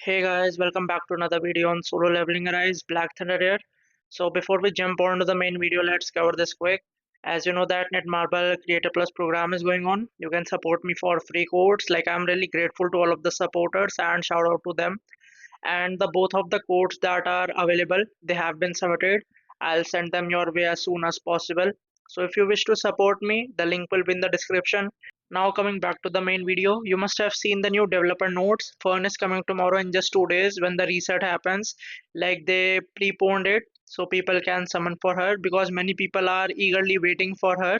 Hey guys, welcome back to another video on Solo Leveling Arise, Black Thunder here. So before we jump on to the main video, let's cover this quick. As you know that Netmarble Creator Plus program is going on. You can support me for free codes. Like I'm really grateful to all of the supporters and shout out to them. And the both of the codes that are available, they have been submitted. I'll send them your way as soon as possible. So if you wish to support me, the link will be in the description. Now coming back to the main video, you must have seen the new developer notes. Fern is coming tomorrow in just 2 days when the reset happens. Like they preponed it so people can summon for her because many people are eagerly waiting for her.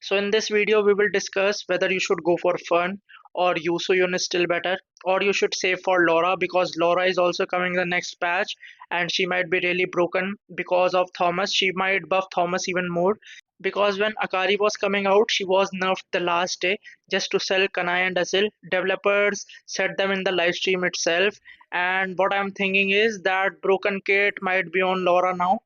So in this video we will discuss whether you should go for Fern or Yusoyun is still better, or you should save for Laura because Laura is also coming in the next patch and she might be really broken because of Thomas. She might buff Thomas even more because when Akari was coming out, she was nerfed the last day just to sell Kanai and Azil. Developers set them in the live stream itself, and what I'm thinking is that Broken Kit might be on Laura now.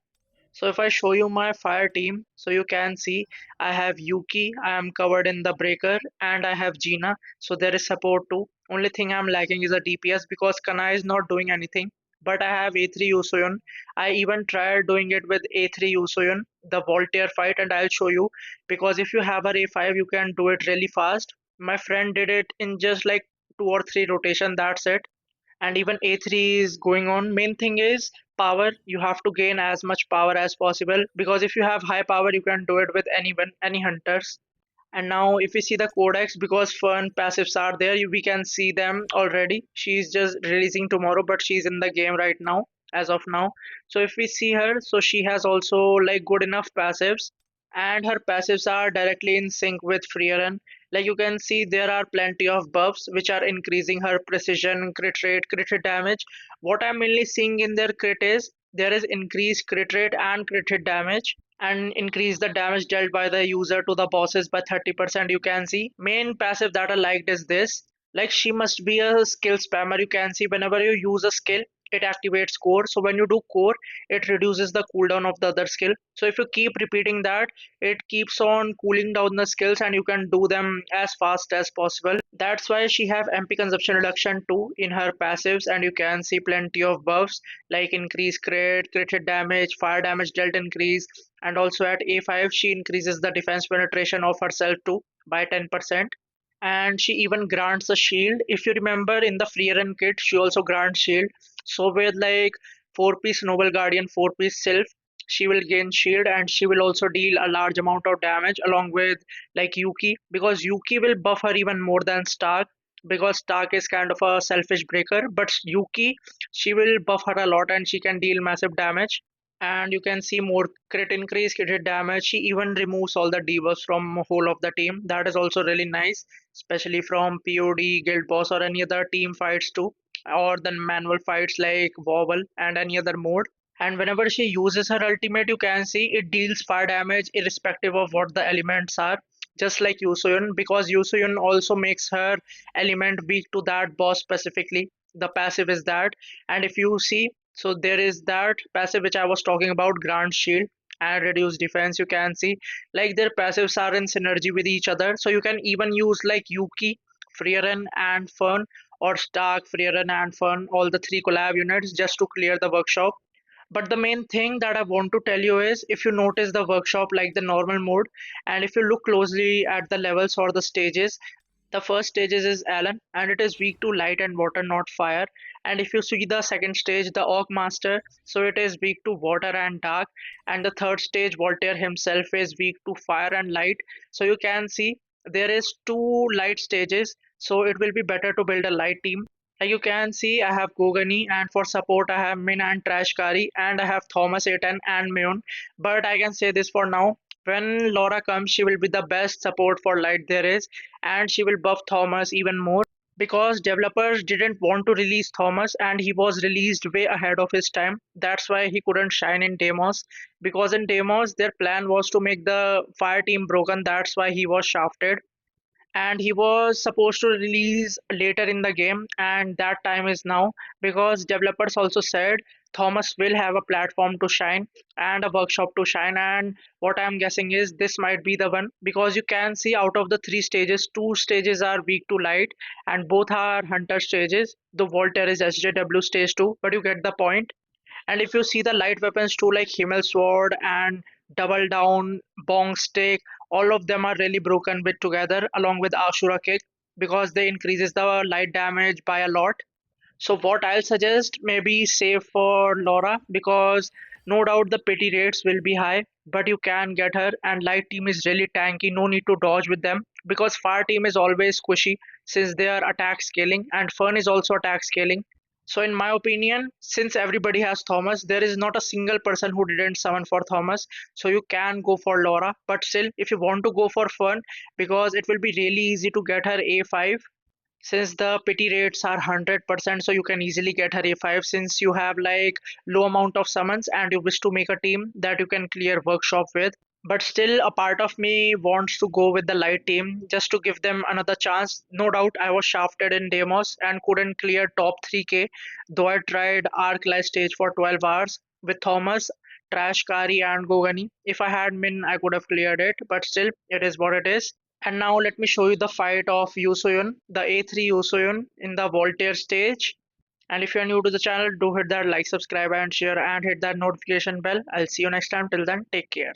So if I show you my fire team, so you can see I have Yuki, I am covered in the breaker, and I have Gina. So there is support too. Only thing I'm lacking is a DPS because Kanai is not doing anything. But I have A3 Yusoyun. I even tried doing it with A3 Yusoyun, the Voltaire fight, and I'll show you because if you have a A5, you can do it really fast. My friend did it in just like 2 or 3 rotation, that's it. And even A3 is going on. Main thing is power. You have to gain as much power as possible because if you have high power, you can do it with anyone, any hunters. And now if we see the codex, because Fern passives are there, we can see them already. She's just releasing tomorrow, but she's in the game right now, as of now. So if we see her, so she has also like good enough passives, and her passives are directly in sync with FRIEREN. Like you can see, there are plenty of buffs which are increasing her precision, crit rate, crit hit damage. What I'm mainly seeing in their crit is there is increased crit rate and crit hit damage, and increase the damage dealt by the user to the bosses by 30%. You can see main passive that I liked is this. Like she must be a skill spammer. You can see whenever you use a skill, it activates core. So when you do core, it reduces the cooldown of the other skill. So if you keep repeating that, it keeps on cooling down the skills and you can do them as fast as possible. That's why she have MP consumption reduction too in her passives, and you can see plenty of buffs like increase crit hit damage, fire damage dealt increase, and also at A5 she increases the defense penetration of herself too by 10%. And she even grants a shield. If you remember in the FRIEREN kit, she also grants shield. So with like 4-piece Noble Guardian, 4-piece Sylph, she will gain shield and she will also deal a large amount of damage along with like Yuki, because Yuki will buff her even more than Stark, because Stark is kind of a selfish breaker, but Yuki, she will buff her a lot and she can deal massive damage. And you can see more crit increase, crit hit damage. She even removes all the debuffs from whole of the team. That is also really nice, especially from POD, Guild Boss, or any other team fights too, or the manual fights like Wobble and any other mode. And whenever she uses her ultimate, you can see it deals fire damage irrespective of what the elements are. Just like Yusoyun, because Yusoyun also makes her element weak to that boss specifically. The passive is that. And if you see, so there is that passive which I was talking about, Grant Shield and Reduce Defense. You can see like their passives are in synergy with each other. So you can even use like Yuki, FRIEREN and Fern, or Stark, FRIEREN and Fern, all the three collab units just to clear the workshop. But the main thing that I want to tell you is if you notice the workshop like the normal mode, and if you look closely at the levels or the stages, the first stages is Alan and it is weak to light and water, not fire. And if you see the second stage, the Orc Master, so it is weak to water and dark. And the third stage, Voltaire himself is weak to fire and light. So you can see there is two light stages. So it will be better to build a light team. Like you can see, I have Gogani, and for support, I have Min and Trashkari, and I have Thomas Aiton and Meon. But I can say this for now, when Laura comes, she will be the best support for light there is, and she will buff Thomas even more because developers didn't want to release Thomas and he was released way ahead of his time. That's why he couldn't shine in Demos, because in Demos their plan was to make the fire team broken. That's why he was shafted, and he was supposed to release later in the game, and that time is now because developers also said Thomas will have a platform to shine and a workshop to shine. And what I'm guessing is this might be the one, because you can see out of the three stages, two stages are weak to light and both are hunter stages. The Voltaire is SJW stage 2, but you get the point. And if you see the light weapons too, like Himmel Sword and Double Down, Bong Stick, all of them are really broken with together along with Ashura Kick, because they increases the light damage by a lot. So what I'll suggest, maybe save for Laura, because no doubt the pity rates will be high, but you can get her, and light team is really tanky, no need to dodge with them, because fire team is always squishy since they are attack scaling, and Fern is also attack scaling. So in my opinion, since everybody has Thomas, there is not a single person who didn't summon for Thomas. So you can go for Laura, but still if you want to go for Fern, because it will be really easy to get her A5, since the pity rates are 100%, so you can easily get her A5 since you have like low amount of summons and you wish to make a team that you can clear workshop with. But still a part of me wants to go with the light team just to give them another chance. No doubt I was shafted in demos and couldn't clear top 3k, though I tried arc light stage for 12 hours with Thomas, Trash Kari and Gogani. If I had Min I could have cleared it, but still it is what it is. And now let me show you the fight of Yusoyun, the A3 Yusoyun in the Voltaire stage. And if you're new to the channel, do hit that like, subscribe and share and hit that notification bell. I'll see you next time. Till then, take care.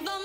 Vamos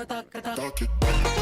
Talk it.